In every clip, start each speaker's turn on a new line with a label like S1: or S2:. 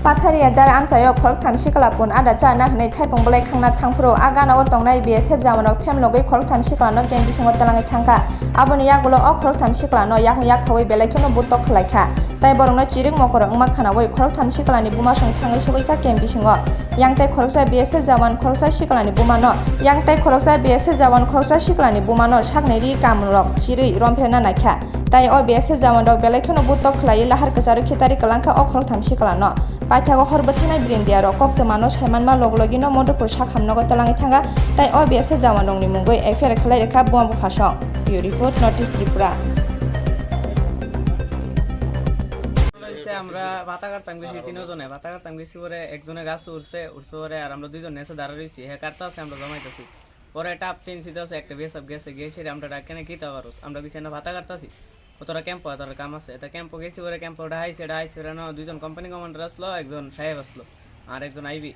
S1: Patharia dar amchayo Khoroktham Sikla pun ada cha na hnei thaipong belai khangna thangphuro agana o tongnai BSF jamanok phemlogoi Khoroktham Siklano game bisingo talangai thangka aboni yagulo o Khoroktham Siklano yakni yakkhawai belai khono butok khlaikha tai borokno chirik mokoro wngma khanawai Khoroktham Siklani bumasong thangai sugaikha game bisingo yangtai Khoroksa BSF jawan Khoroksa Siklani Bumano yangtai Khoroksa BSF jawan Khoroksa Siklani Bumano saknei ri kamrok chiri Romprena Naikha tai o BSF jawan rok belai khono butok khlai lahar kacharu khitari kalangkha o Khoroktham Siklano paithago horbathana brindia rokok mano saimanma loglogino modopur sakhamnago talangai thanga tai o BSF jawan rokni mungoi affair khlai rekha Bumano phasok report notice Tripura
S2: আমরা ভাতা কাটতাম গেছি তিনজনে ভাতা কাটতাম গেছি পরে একজনে গাছ উড়ছে পরে আর আমরা দুইজন নেছে দাঁড়া রয়েছি হ্যাঁ কাটতে আছে আমরা জমাইতেছি পরে টাপ চেঞ্জ দিতে আছে একটা BSF গেছে গেছে আমরা ডাকেনে কিতে পারোস আমরা কিছু না ভাতা কাটতাছি তোরা ক্যাম্প তোরা কাম আছে এটা ক্যাম্প গেছি পরে ক্যাম্প ডাইছে না দুইজন কোম্পানি কমান্ডার আসলো একজন সাহেব আসলো আর একজন আইবি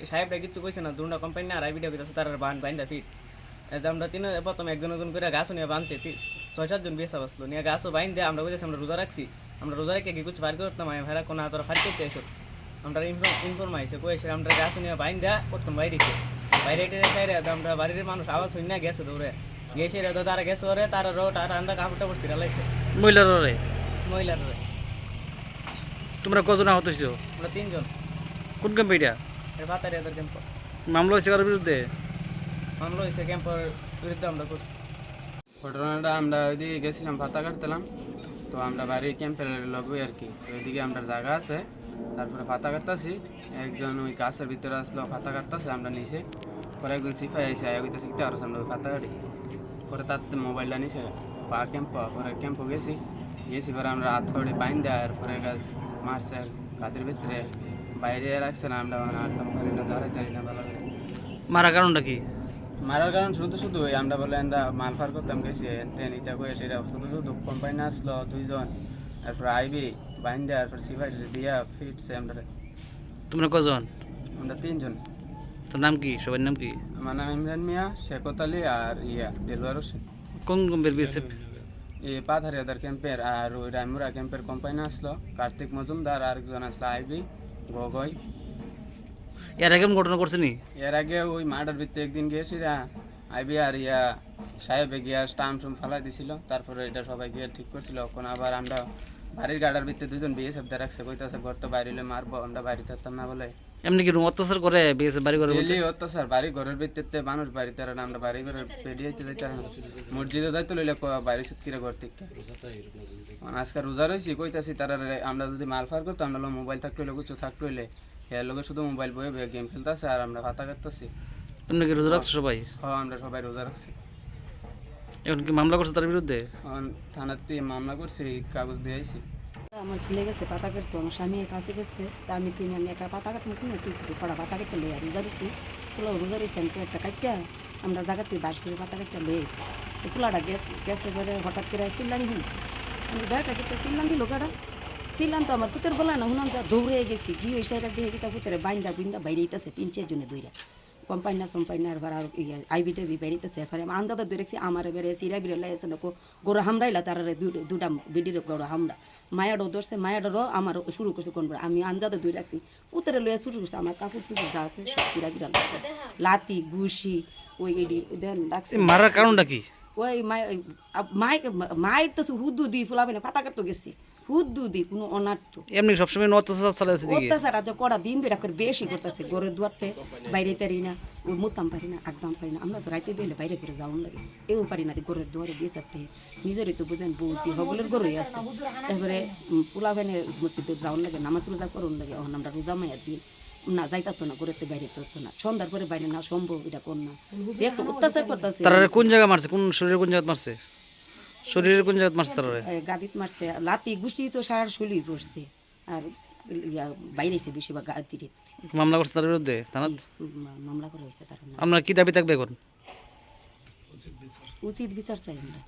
S2: সাহেবটা কিছু কইছে না দুটো কোম্পানি আর আইবিটা কইতাছে তার বাইন্দা ফিট এটা আমরা তিন প্রথমে একজন করে গাছও নিয়ে বাঁধছে 6-7 জন BSF আসলো নিয়ে গাছও বাইন দিয়ে আমরা কইতেছি আমরা রোজা রাখছি আমরা রোজা রেখে কি কিছু বার করতাম আমি ভাইরা কোনো তোরা ফাইট করতে এসো আমরা ইনফর্ম আইসে কয়েছে আমরা গাছ নিয়ে বাইন দেওয়া প্রথম বাইরে রেখে আমরা বাড়ির মানুষ আওয়াজ শুনি না গেছে দৌড়ে গেছে রে তারা গেছে ওরে তারা রোড আর আন্দা কাপড়টা পড়ছি রালাইছে মহিলার
S3: তোমরা কজন আহত হইছো?
S2: আমরা 3 জন।
S3: কোন ক্যাম্প এটা?
S2: ভাতারিয়া ক্যাম্প।
S3: মামলা হয়েছে কার বিরুদ্ধে?
S2: মামলা হয়েছে ক্যাম্পের বিরুদ্ধে আমরা করছি।
S4: ঘটনাটা আমরা ওইদিকে গেছিলাম ভাতা কাটতেলাম তো আমরা বাড়ি ক্যাম্পের লগই আর কি ওইদিকে আমরা জায়গা আছে তারপরে ভাতা কাটতেছি একজন ওই গাছের ভিতরে আসলো ভাতা কাটতেছে আমরা নিচে পরে একজন সিপাই আইসে আগে শিখতে আরো আমরা ওই ভাতা কাটি পরে তার মোবাইলটা নিচে পা ক্যাম্প পরে ক্যাম্প গেছি পরে আমরা হাত ফড়ে বাইন দেয় আর পরে গাছ মারছে গাছের ভিতরে বাইরে রাখছে না আমরা একদম করি না দাঁড়াইতে না ভালো করে।
S3: মারার কারণটা কি?
S4: মারার কারণ শুধু ওই আমরা বলে মালফার করতাম গেছি ইটা করে সেটা শুধু কোম্পানি আসলো 2 জন তারপর আইবি বাইন দেওয়ার পর সিফাই দিয়া ফিটছে আমরা।
S3: তোমরা কজন?
S4: আমরা 3 জন।
S3: তোর নাম কি? সবার নাম কি?
S4: আমার নাম ইমরান মিয়া, শেখত আলী আর দেলওয়ার হোসেন।
S3: কোন ক্যাম্পের BSF?
S4: পাথারিয়াদার ক্যাম্পের আর ওই রায়মুরা ক্যাম্পের কোম্পানি আসলো কার্তিক মজুমদার আর একজন আসলো আইবি গগৈ।
S3: এর আগে ঘটনা করছে নি?
S4: এর আগে ওই মার্ডার ভিত্তি একদিন গিয়েছি আইবি আর সাহেবে গিয়া স্টাম্প ফালাই দিছিল তারপরে এটা সবাই গিয়ে ঠিক করছিল এখন আবার আমরা বাড়ির গাড়ার ভিত্তি 2 জন BSF দিয়ে রাখছে কইতাছে ঘর তো বাইরে মারবো আমরা বাড়ি থাকতাম না বলে
S3: এমনি কি অত্যাচার করে BSF বাড়ি ঘরের
S4: মধ্যে? অত্যাচার বাড়ি ঘরের ভিত্তিতে মানুষ বাড়িতে আর আমরা বাড়ি ঘরে পেডিয়াইতে যাইতে মসজিদে যাইতে লইলে বাইরে সুতকিরা ঘর থেকে আজকে রোজা রয়েছি কইতাছি তারা আমরা যদি মালফার করতাম আমরা মোবাইল থাকতে হইলে কিছু থাকতে হইলে এর লোকে শুধু মোবাইল বয়ে বয়ে গেম খেলতেছে আর আমরা ভাতা কাটতেছি।
S3: তোমরা কি রোজা রাখছো সবাই?
S4: হ্যাঁ আমরা সবাই রোজা রাখছি।
S3: এখন কি মামলা করছো তার বিরুদ্ধে?
S4: থানাতে মামলা করছি কাগজ দিয়ে আইছি।
S5: আমার ছেলে গেছে পাতা কাটতো আমার স্বামী কাছে গেছে তা আমি কিনে আমি একা পাতা কাটবো কিনে একটু পড়া পাতা কাটতে লইয়া রোজা রয়েছি রোজা রয়েছি আমি একটা কাটটা আমরা জায়গাতে বাস করে পাতা কাটটা লই পোলাটা গেছে পরে হঠাৎ করে সিল্লানি হয়েছে আমি ব্যাগটা দিতে সিল্লান দিল গাড়া সিল্লান তো আমার পুতের বলা না হুনাম যা দৌড়ে গেছি গিয়ে ওই সাইডে দিয়ে গিয়ে পুতেরে বাইন্দা বুইন্দা বাইরে ইতেছে 3-4 জনে দৌড়া কোম্পানি আর ভাড়া আইবিটা বেরিতেছে এরপরে আমি আন্দাদা দৌড়েছি আমার বেড়ে সিরা বিড়ে লাইছে না গোড়া হামড়াইলা তার দুটা বিডির গোড়া হামড়া মায়াডও ধরছে মায়াডরও আমার শুরু করছে কোন আমি আন্দাদা দৌড়ে রাখছি উত্তরে লইয়া শুরু করছে আমার কাপড় চুপড় যা আছে সব সিরা বিড়া লাগছে লাতি ঘুষি ওই ডাকছে।
S3: মারার কারণটা কি?
S5: ওই মায়ের তো হুদ্দু দি ফুলাবে না পাতা কাটতে গেছি হুদ্দু দি কোনো অনাট্য
S3: এমনি সবসময় অত্যাচার চালাচ্ছে
S5: অত্যাচার আজ কড়া দিন ধরে করে বেশি করতেছে ঘরের দুয়ারতে বাইরে তারি না ওই মুতাম পারি না একদম পারি না আমরা তো রাইতে বেলে বাইরে করে যাওয়ান লাগে এও পারি না ঘরের দুয়ারে দিয়ে চাপতে নিজেরই তো বুঝেন বলছি হগলের ঘরই আছে এবারে পোলাবেনে মসজিদে যাওয়ান লাগে নামাজ রোজা করুন লাগে এখন আমরা রোজা মায়ের দিন না যাইতো না ঘরেতে বাইরে তো না সন্ধ্যার পরে বাইরে না সম্ভব এটা কোন না যে একটু অত্যাচার করতেছে।
S3: তারা কোন জায়গা মারছে? কোন শরীরে কোন জায়গা মারছে? শরীরের কোন জায়গা মারছে? তারা
S5: গাদিত মারছে লাতি ঘুষি তো সারা শরীর পড়ছে আর বাইরেছে বেশি বা গাদিত।
S3: মামলা করছে তার বিরুদ্ধে থানাত?
S5: মামলা করা হয়েছে তার।
S3: আপনার কি দাবি থাকবে এখন?
S5: উচিত বিচার চাই আমরা।